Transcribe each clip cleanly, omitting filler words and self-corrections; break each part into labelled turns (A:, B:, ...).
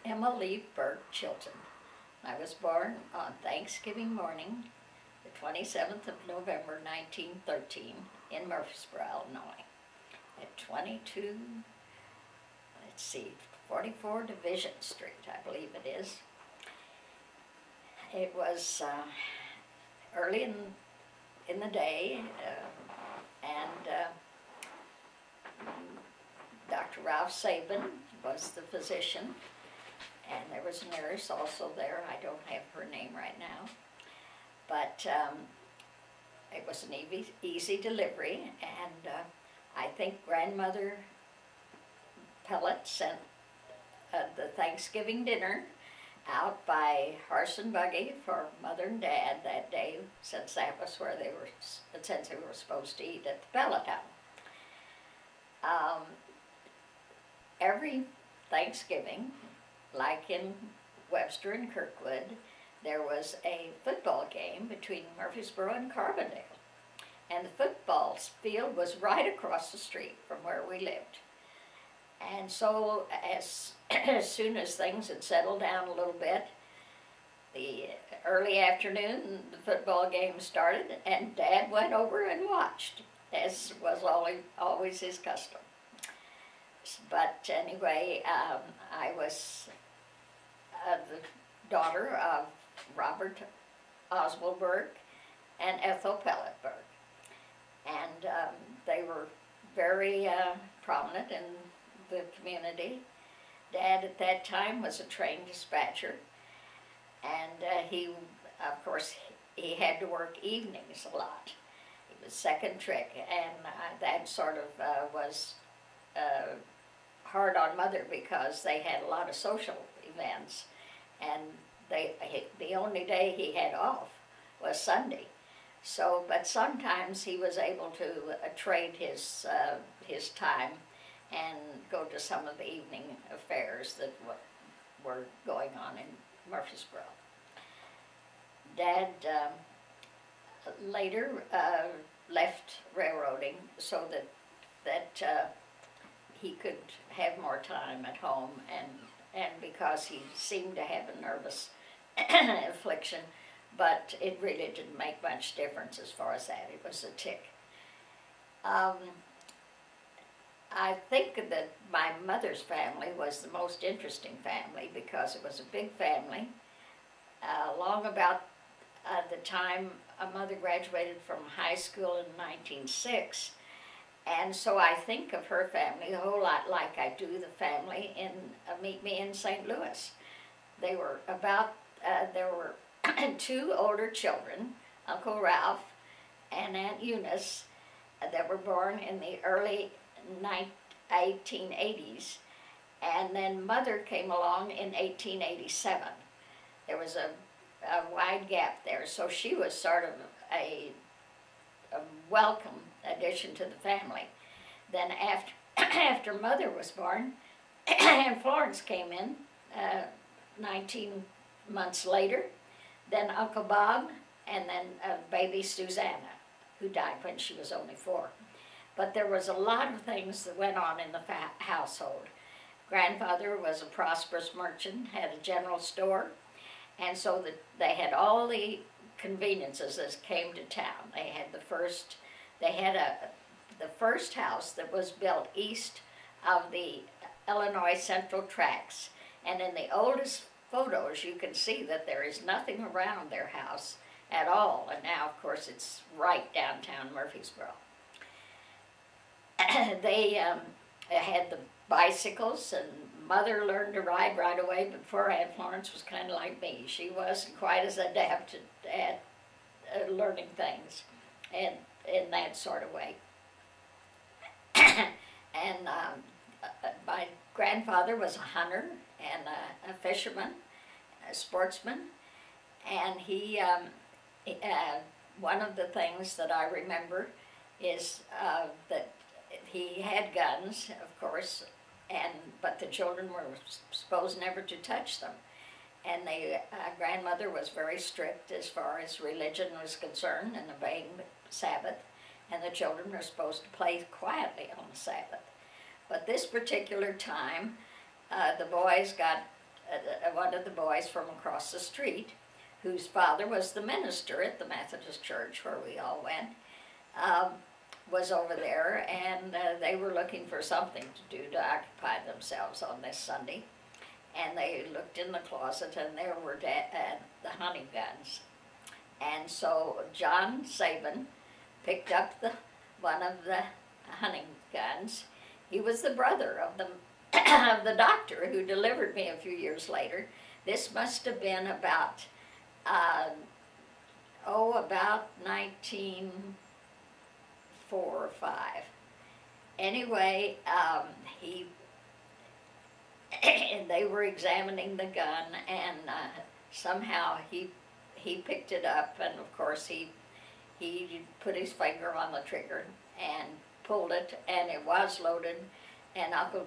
A: Emma Lee Chilton. I was born on Thanksgiving morning, the 27th of November, 1913, in Murfreesboro, Illinois, at 44 Division Street, I believe it is. It was early in the day, and Dr. Ralph Sabin was the physician, and there was a nurse also there. I don't have her name right now, but it was an easy delivery, and I think Grandmother Pellet sent the Thanksgiving dinner out by horse and buggy for Mother and Dad that day, since that was where they were, since they were supposed to eat at the Pellet house. Every Thanksgiving, like in Webster and Kirkwood, there was a football game between Murfreesboro and Carbondale. And the football field was right across the street from where we lived. And so as soon as things had settled down a little bit, the early afternoon, the football game started, and Dad went over and watched, as was always his custom. But anyway, I was the daughter of Robert Oswald Burke and Ethel Pellet Burke. And they were very prominent in the community. Dad at that time was a train dispatcher, and he, of course, he had to work evenings a lot. He was second trick, and that sort of was hard on Mother because they had a lot of social events, and the only day he had off was Sunday. So, but sometimes he was able to trade his time and go to some of the evening affairs that were going on in Murfreesboro. Dad later left railroading so that he could have more time at home, and because he seemed to have a nervous affliction, but it really didn't make much difference as far as that. It was a tick. I think that my mother's family was the most interesting family because it was a big family. Long about the time Mother graduated from high school in 1906, and so I think of her family a whole lot like I do the family in Meet Me in St. Louis. They were there were two older children, Uncle Ralph and Aunt Eunice, that were born in the early 1880s, and then Mother came along in 1887. There was a wide gap there, so she was sort of a welcome addition to the family. Then after Mother was born, and Florence came in 19 months later, then Uncle Bob, and then baby Susanna, who died when she was only 4. But there was a lot of things that went on in the household. Grandfather was a prosperous merchant, had a general store, and so they had all the conveniences that came to town. They had the first house that was built east of the Illinois Central Tracks, and in the oldest photos you can see that there is nothing around their house at all, and now of course it's right downtown Murfreesboro. They had the bicycles, and Mother learned to ride right away, but poor Aunt Florence was kind of like me. She wasn't quite as adept at learning things and in that sort of way. And my grandfather was a hunter and a fisherman, a sportsman, and he, one of the things that I remember is that he had guns, of course, but the children were supposed never to touch them. And grandmother was very strict as far as religion was concerned and obeying the Sabbath, and the children were supposed to play quietly on the Sabbath. But this particular time, the boys got one of the boys from across the street, whose father was the minister at the Methodist church where we all went, was over there, and they were looking for something to do to occupy themselves on this Sunday. And they looked in the closet, and there were the hunting guns. And so John Sabin picked up one of the hunting guns. He was the brother of the of the doctor who delivered me a few years later. This must have been about about 1904 or 5. Anyway, they were examining the gun, and somehow he picked it up, and of course he put his finger on the trigger and pulled it, and it was loaded, and Uncle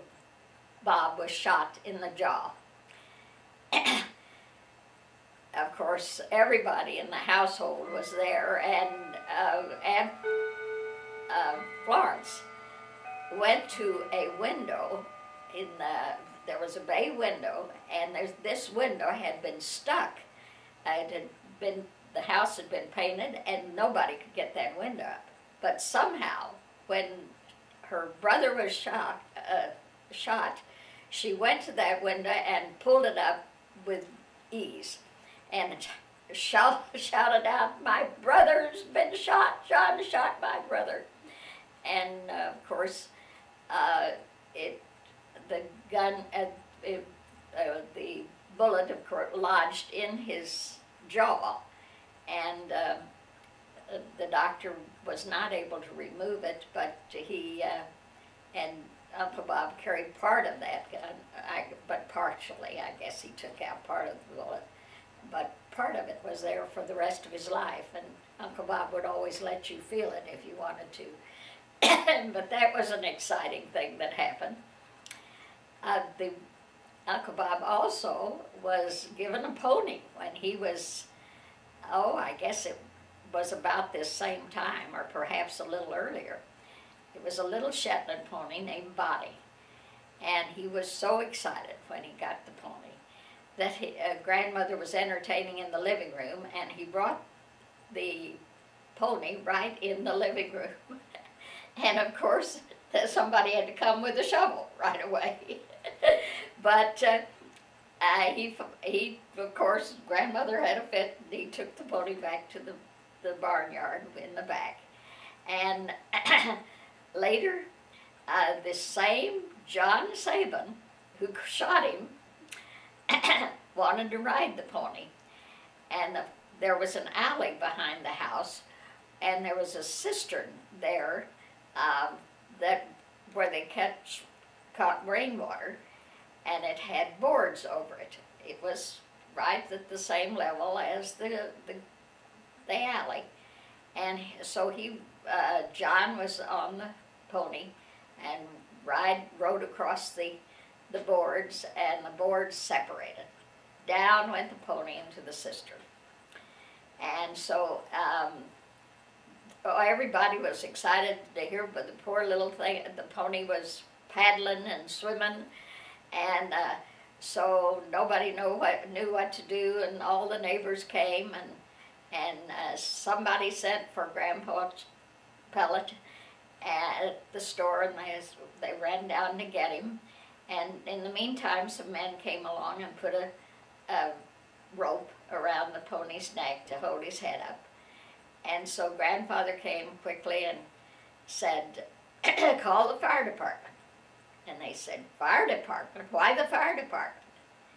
A: Bob was shot in the jaw. Of course, everybody in the household was there, and Aunt Florence went to a window there was a bay window, and this window had been stuck. The house had been painted, and nobody could get that window up. But somehow, when her brother was shot, she went to that window and pulled it up with ease, and shouted out, "My brother's been shot! John shot my brother!" And of course, the gun, the bullet, of course, lodged in his jaw, and the doctor was not able to remove it, but he and Uncle Bob carried part of that gun, but partially. I guess he took out part of the bullet, but part of it was there for the rest of his life, and Uncle Bob would always let you feel it if you wanted to. But that was an exciting thing that happened. Uncle Bob also was given a pony when he was, I guess it was about this same time, or perhaps a little earlier. It was a little Shetland pony named Bonnie, and he was so excited when he got the pony that grandmother was entertaining in the living room, and he brought the pony right in the living room. And of course, somebody had to come with a shovel right away. But he, of course, grandmother had a fit, and he took the pony back to the barnyard in the back. And later, this same John Sabin, who shot him, wanted to ride the pony. And there was an alley behind the house, and there was a cistern there where they caught rainwater, and it had boards over it. It was right at the same level as the alley. And so John was on the pony and rode across the boards, and the boards separated. Down went the pony into the cistern. And so everybody was excited to hear, but the poor little thing, the pony was paddling and swimming, and so nobody knew what to do, and all the neighbors came, and somebody sent for Grandpa Pellet at the store, and they ran down to get him. And in the meantime, some men came along and put a rope around the pony's neck to hold his head up. And so grandfather came quickly and said, "Call the fire department." And they said, "Fire department? Why the fire department?"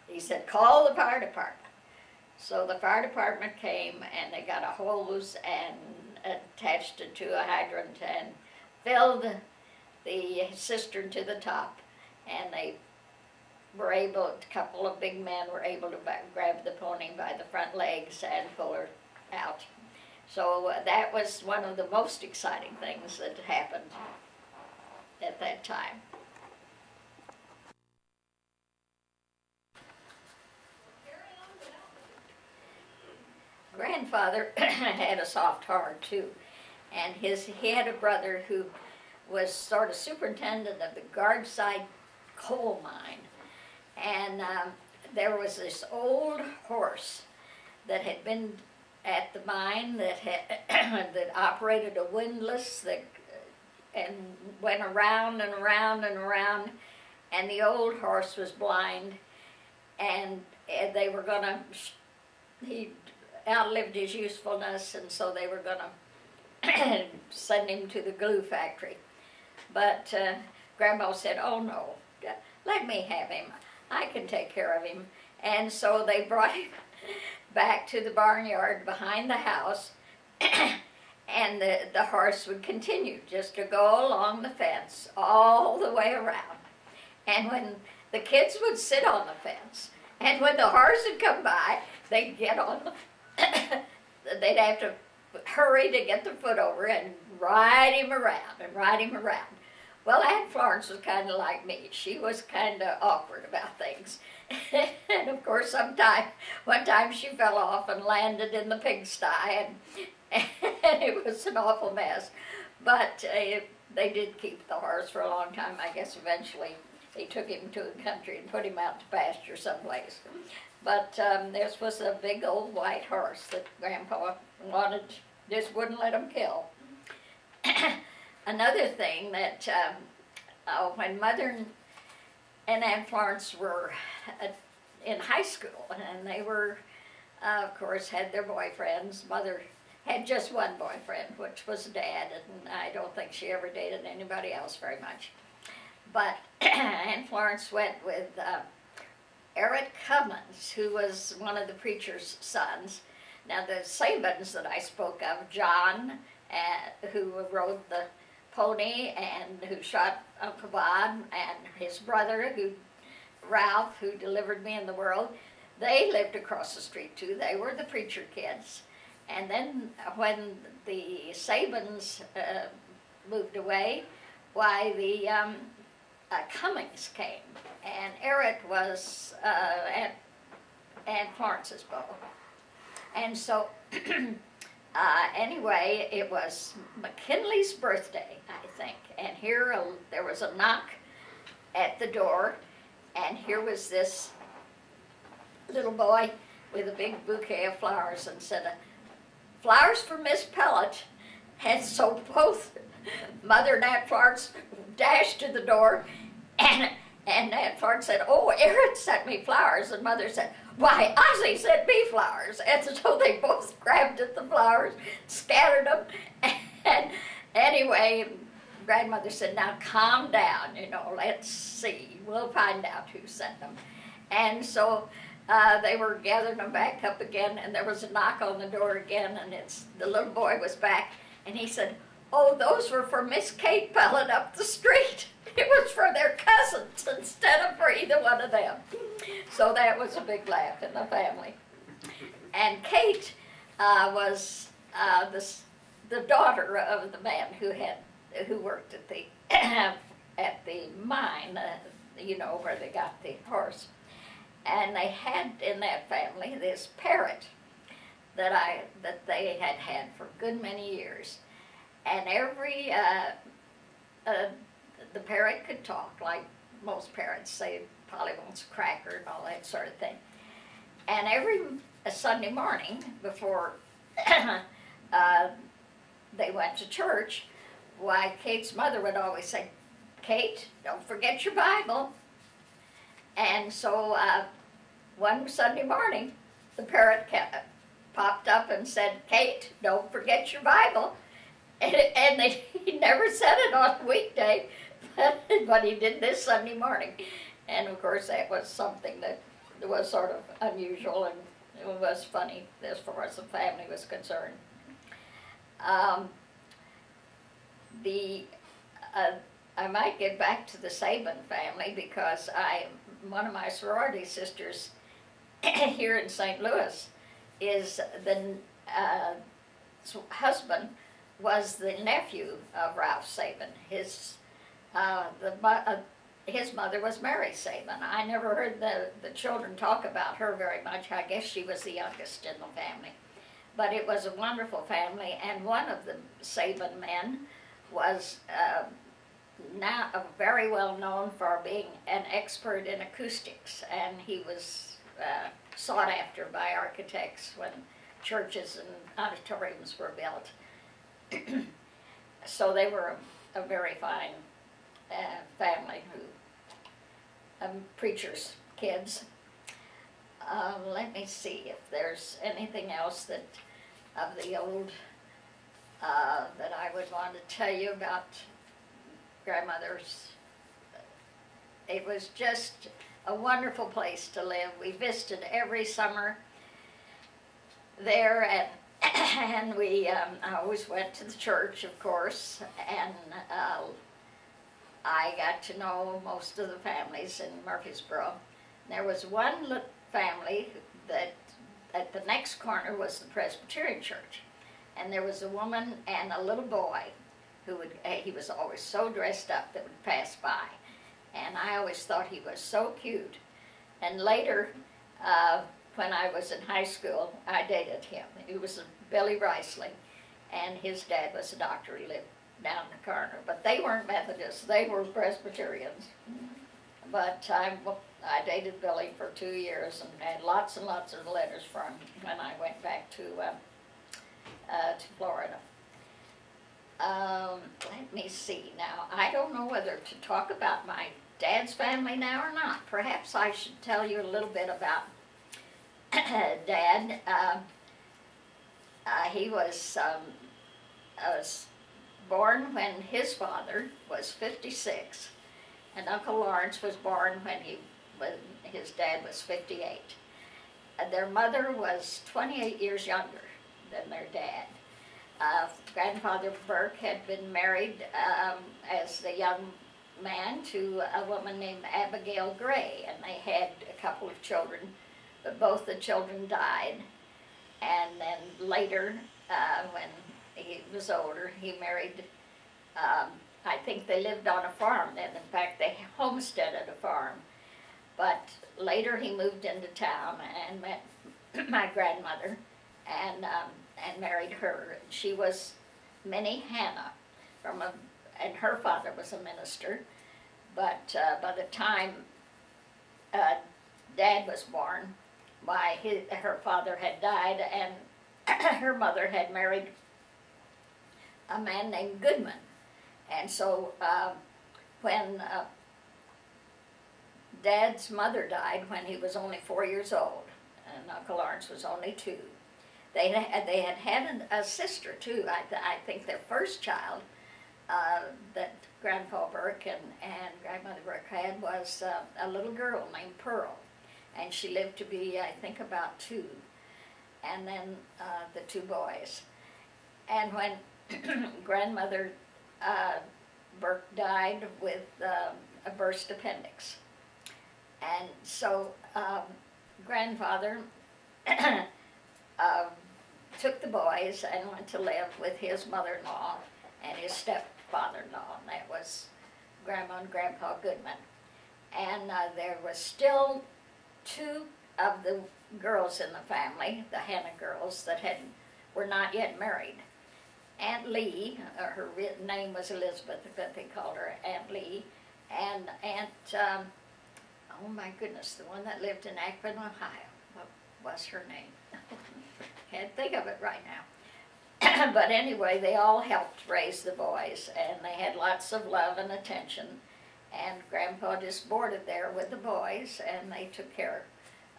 A: He said, "Call the fire department." So the fire department came, and they got a hose and attached it to a hydrant and filled the cistern to the top. And they were able, a couple of big men were able to grab the pony by the front legs and pull her out. So that was one of the most exciting things that happened at that time. Grandfather had a soft heart too, and he had a brother who was sort of superintendent of the Guardside coal mine, and there was this old horse that had been at the mine that had that operated a windlass that and went around and around and around, and the old horse was blind, and they were gonna, he outlived his usefulness, and so they were gonna send him to the glue factory. But Grandma said, "Oh no, let me have him. I can take care of him." And so they brought him back to the barnyard behind the house, and the horse would continue just to go along the fence all the way around. And when the kids would sit on the fence, and when the horse would come by, they'd get on the they'd have to hurry to get their foot over and ride him around and ride him around. Well, Aunt Florence was kind of like me. She was kind of awkward about things. And of course, one time she fell off and landed in the pigsty, and it was an awful mess. But they did keep the horse for a long time. I guess eventually they took him to the country and put him out to pasture someplace. But this was a big old white horse that Grandpa wanted, just wouldn't let him kill. Another thing that when Mother and Aunt Florence were in high school, and they were, of course, had their boyfriends. Mother had just one boyfriend, which was Dad, and I don't think she ever dated anybody else very much. But Aunt Florence went with Eric Cummins, who was one of the preacher's sons. Now the Sabins that I spoke of, John, who rode the pony and who shot Uncle Bob, and his brother, Ralph, who delivered me in the world, they lived across the street too. They were the preacher kids. And then when the Sabins moved away, why the Cummings came, and Eric was Aunt Florence's beau. And so anyway, it was McKinley's birthday, I think, and here there was a knock at the door, and here was this little boy with a big bouquet of flowers, and said, "Flowers for Miss Pellet." And so both Mother and Aunt Florence dashed to the door, and Aunt Florence said, "Oh, Eric sent me flowers," and Mother said, "Why, Ozzie sent me flowers." And so they both grabbed at the flowers, scattered them, and anyway, Grandmother said, "Now calm down, let's see, we'll find out who sent them." And so they were gathering them back up again, and there was a knock on the door again, and the little boy was back, and he said, "Oh, those were for Miss Kate Pellet up the street." It was for their cousins instead of for either one of them. So that was a big laugh in the family. And Kate was the daughter of the man who worked at the mine, where they got the horse. And they had in that family this parrot that they had had for a good many years. And the parrot could talk like most parrots. Say, Polly wants a cracker and all that sort of thing. And every Sunday morning before they went to church, why, Kate's mother would always say, "Kate, don't forget your Bible." And so one Sunday morning, the parrot popped up and said, "Kate, don't forget your Bible." And he never said it on a weekday, but he did this Sunday morning. And of course that was something that was sort of unusual, and it was funny as far as the family was concerned. I might get back to the Sabin family, because one of my sorority sisters here in St. Louis is the husband was the nephew of Ralph Sabin. His mother was Mary Sabin. I never heard the children talk about her very much. I guess she was the youngest in the family. But it was a wonderful family, and one of the Sabin men was now very well known for being an expert in acoustics, and he was sought after by architects when churches and auditoriums were built. So they were a very fine family, who preachers' kids. Let me see if there's anything else that of the old that I would want to tell you about grandmother's. It was just a wonderful place to live. We visited every summer there, and we I always went to the church, of course, and I got to know most of the families in Murfreesboro. There was one family that at the next corner was the Presbyterian church, and there was a woman and a little boy who would, he was always so dressed up that would pass by, and I always thought he was so cute. And later, when I was in high school, I dated him. He was Billy Riesling, and his dad was a doctor. He lived down the corner, but they weren't Methodists, they were Presbyterians. But I dated Billy for 2 years and had lots and lots of letters from him when I went back to Florida. Let me see now. I don't know whether to talk about my dad's family now or not. Perhaps I should tell you a little bit about Dad. He was born when his father was 56, and Uncle Lawrence was born when his dad was 58. Their mother was 28 years younger than their dad. Grandfather Burke had been married as a young man to a woman named Abigail Gray, and they had a couple of children, but both the children died. And then later, when he was older, he married, I think they lived on a farm then. In fact, they homesteaded a farm. But later he moved into town and met my grandmother and married her. She was Minnie Hannah, and her father was a minister. But by the time Dad was born, her father had died, and her mother had married a man named Goodman. And so when Dad's mother died when he was only 4 years old, and Uncle Lawrence was only 2, they had had a sister too. I think their first child that Grandpa Burke and Grandmother Burke had was a little girl named Pearl. And she lived to be, I think, about 2. And then the 2 boys. And when Grandmother Burke died with a burst appendix. And so Grandfather took the boys and went to live with his mother-in-law and his stepfather-in-law, and that was Grandma and Grandpa Goodman. And there was still 2 of the girls in the family, the Hannah girls, that were not yet married. Aunt Lee, her name was Elizabeth, but they called her Aunt Lee, and oh my goodness, the one that lived in Akron, Ohio. What was her name? Can't think of it right now. But anyway, they all helped raise the boys, and they had lots of love and attention. And Grandpa just boarded there with the boys, and they took care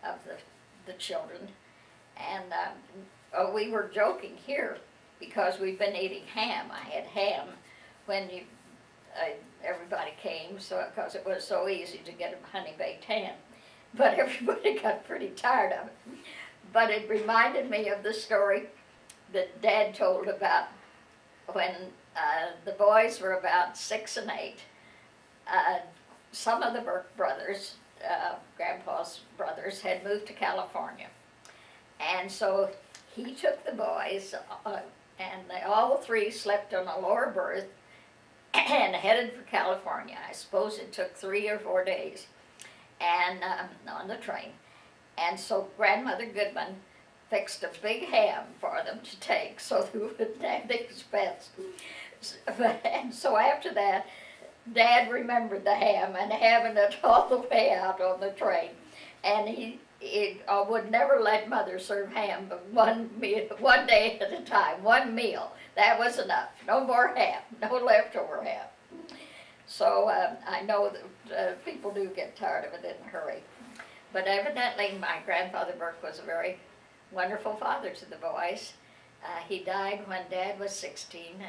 A: of the children. And we were joking here because we've been eating ham. I had ham when everybody came, because it was so easy to get a honey-baked ham. But everybody got pretty tired of it. But it reminded me of the story that Dad told about when the boys were about 6 and 8. Some of the Burke brothers, Grandpa's brothers, had moved to California. And so he took the boys, and they all 3 slept on a lower berth and headed for California. I suppose it took 3 or 4 days and on the train. And so Grandmother Goodman fixed a big ham for them to take so they wouldn't have the expense. And so after that, Dad remembered the ham and having it all the way out on the train. And he he would never let Mother serve ham, but one day at a time, one meal. That was enough. No more ham, no leftover ham. So I know that people do get tired of it in a hurry. But evidently my grandfather Burke was a very wonderful father to the boys. He died when Dad was 16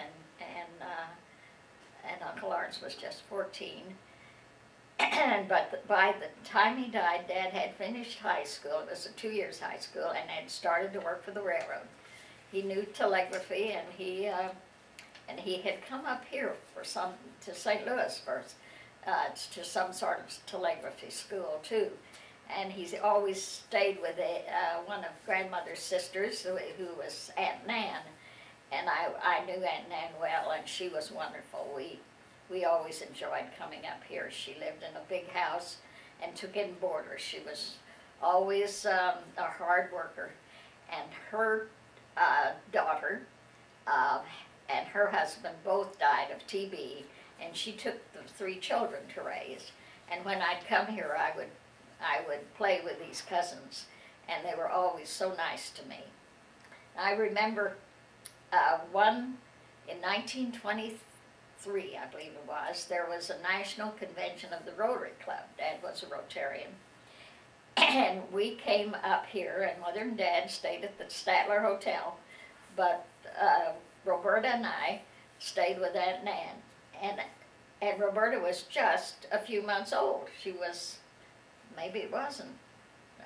A: and Uncle Lawrence was just 14. But by the time he died, Dad had finished high school. It was a 2 years high school, and had started to work for the railroad. He knew telegraphy, and he had come up here to St. Louis first, to some sort of telegraphy school too. And he's always stayed with one of grandmother's sisters, who was Aunt Nan. And I knew Aunt Nan well, and she was wonderful. We always enjoyed coming up here. She lived in a big house and took in boarders. She was always a hard worker. And her daughter and her husband both died of TB, and she took the 3 children to raise. And when I'd come here, I would play with these cousins, and they were always so nice to me. I remember one in 1923, I believe it was, there was a national convention of the Rotary Club. Dad was a Rotarian. And we came up here, and Mother and Dad stayed at the Statler Hotel, but Roberta and I stayed with Aunt Nan. And Roberta was just a few months old. She was, maybe it wasn't,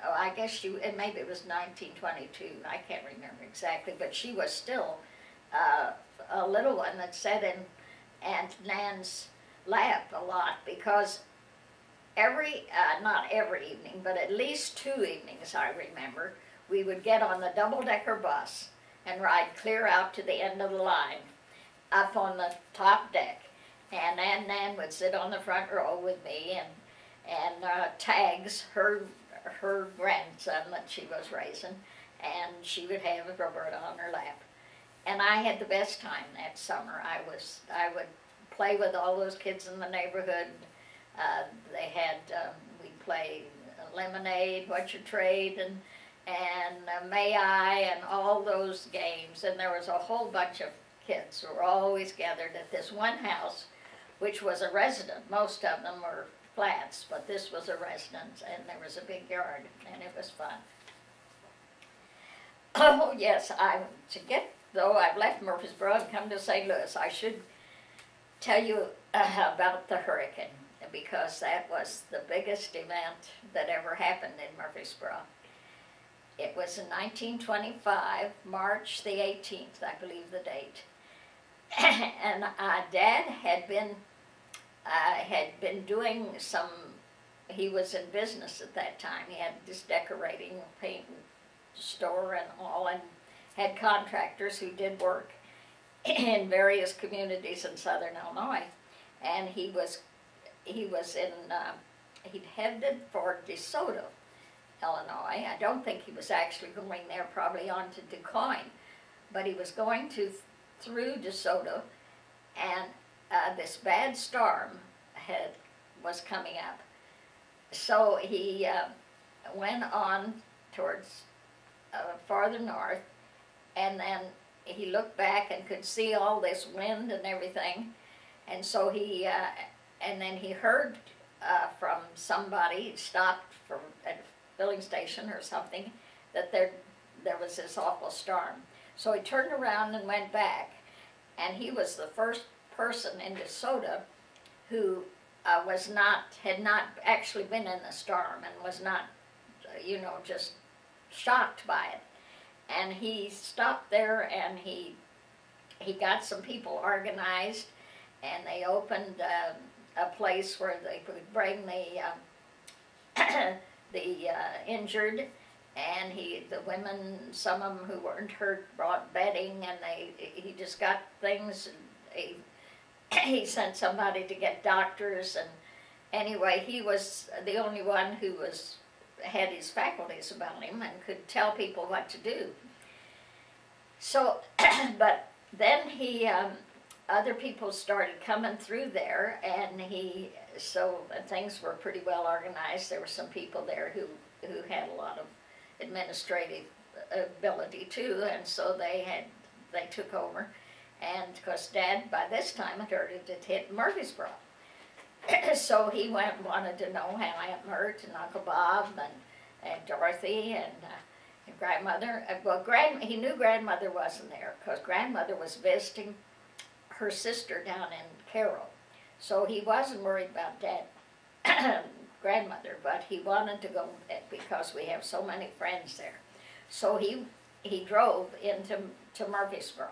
A: oh, I guess maybe it was 1922. I can't remember exactly, but she was still a little one that sat in Aunt Nan's lap a lot, because not every evening, but at least 2 evenings, I remember, we would get on the double-decker bus and ride clear out to the end of the line, up on the top deck. And Aunt Nan would sit on the front row with me, and Tags, her grandson that she was raising, and she would have Roberta on her lap. And I had the best time that summer. I would play with all those kids in the neighborhood. We'd play lemonade, what's your trade, and may I, and all those games. And there was a whole bunch of kids who were always gathered at this one house, which was a resident. Most of them were flats, but this was a residence, and there was a big yard, and it was fun. Oh yes, though I've left Murfreesboro and come to St. Louis, I should tell you about the hurricane, because that was the biggest event that ever happened in Murfreesboro. It was in 1925, March the 18th, I believe the date. And Dad had been doing some, he was in business at that time. He had this decorating, paint store and all, and had contractors who did work in various communities in southern Illinois. And he'd headed for DeSoto, Illinois. I don't think he was actually going there, probably on to DuQuoin, but he was going through DeSoto, and this bad storm was coming up. So he went on towards farther north, and then he looked back and could see all this wind and everything, and so and then he heard from somebody, stopped at a filling station or something, that there was this awful storm. So he turned around and went back, and he was the first person in DeSoto who had not actually been in the storm and was not, just shocked by it. And he stopped there, and he got some people organized, and they opened a place where they could bring the injured, and the women, some of them who weren't hurt, brought bedding, and he just got things. He sent somebody to get doctors, and anyway, he was the only one who had his faculties about him and could tell people what to do. So, but then other people started coming through there, and so things were pretty well organized. There were some people there who who had a lot of administrative ability too, and so they took over. And of course, Dad by this time had heard it had hit Murfreesboro, so he wanted to know how Aunt Mert and Uncle Bob and Dorothy and grandmother. Well, he knew grandmother wasn't there because grandmother was visiting her sister down in Carroll, so he wasn't worried about Dad, grandmother, but he wanted to go because we have so many friends there. So he drove into Murfreesboro,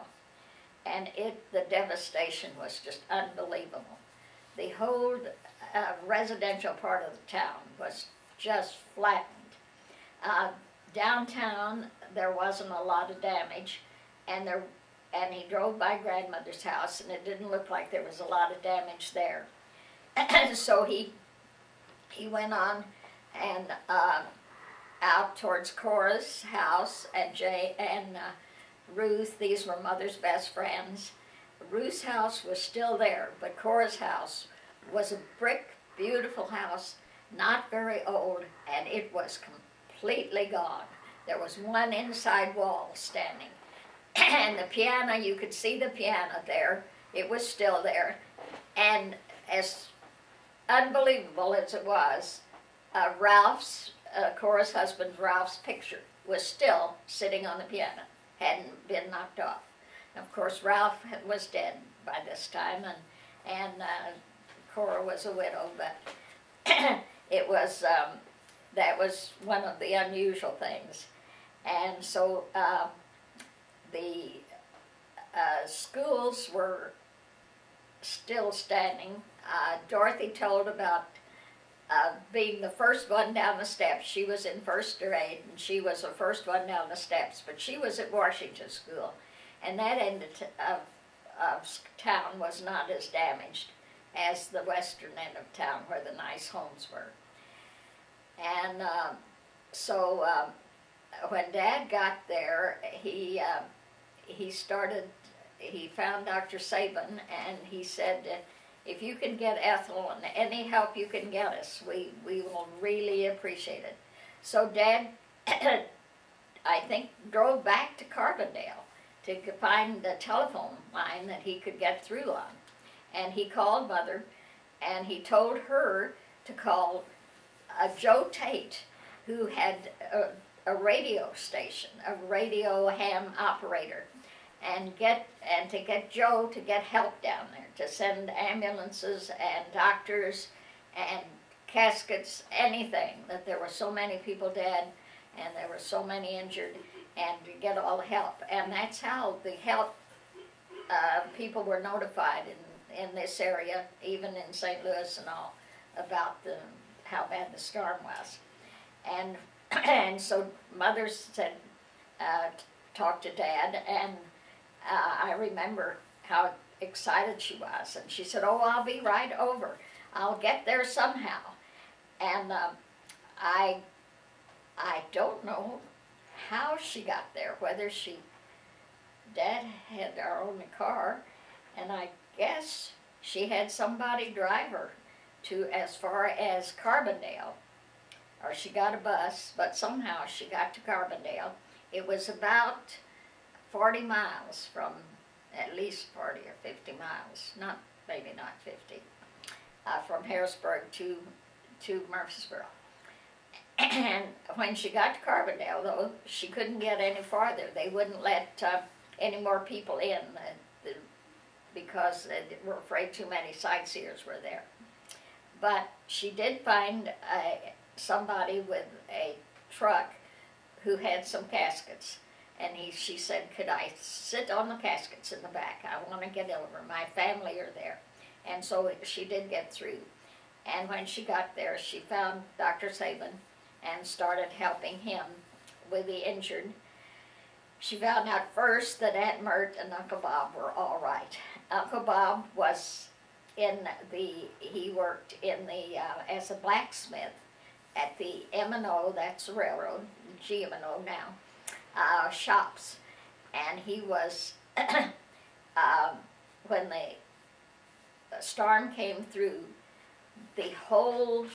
A: and the devastation was just unbelievable. The whole residential part of the town was just flattened. Downtown, there wasn't a lot of damage, and he drove by grandmother's house, and it didn't look like there was a lot of damage there. So he went on and out towards Cora's house, and Jay and Ruth. These were Mother's best friends. Ruth's house was still there, but Cora's house was a brick, beautiful house, not very old, and it was completely gone. There was one inside wall standing. And the piano, you could see the piano there. It was still there. And as unbelievable as it was, Cora's husband Ralph's picture was still sitting on the piano, hadn't been knocked off. Of course, Ralph was dead by this time, and Cora was a widow, but it was, that was one of the unusual things. And so the schools were still standing. Dorothy told about being the first one down the steps. She was in first grade, and she was the first one down the steps, but she was at Washington School. And that end of town was not as damaged as the western end of town where the nice homes were. And so when Dad got there, he found Dr. Sabin, and he said, if you can get Ethel and any help you can get us, we will really appreciate it. So Dad, I think, drove back to Carbondale to find the telephone line that he could get through on. And he called Mother, and he told her to call Joe Tate, who had a radio station, a radio ham operator, and to get Joe to get help down there, to send ambulances and doctors and caskets, anything, that there were so many people dead and there were so many injured, and to get all the help. And that's how the help people were notified in this area, even in St. Louis and all, about how bad the storm was. And so Mother said, talked to Dad, and I remember how excited she was. And she said, oh, I'll be right over. I'll get there somehow. And I don't know how she got there, whether Dad had our only car, and I guess she had somebody drive her to as far as Carbondale, or she got a bus, but somehow she got to Carbondale. It was about 40 miles from, at least 40 or 50 miles, maybe not 50, from Harrisburg to Murfreesboro. And when she got to Carbondale, though, she couldn't get any farther. They wouldn't let any more people in because they were afraid too many sightseers were there. But she did find somebody with a truck who had some caskets. And she said, could I sit on the caskets in the back? I want to get over. My family are there. And so she did get through. And when she got there, she found Dr. Sabin and started helping him with the injured. She found out first that Aunt Mert and Uncle Bob were all right. Uncle Bob was he worked as a blacksmith at the M&O, that's the railroad, G&O now, shops. And he was, when the storm came through, the whole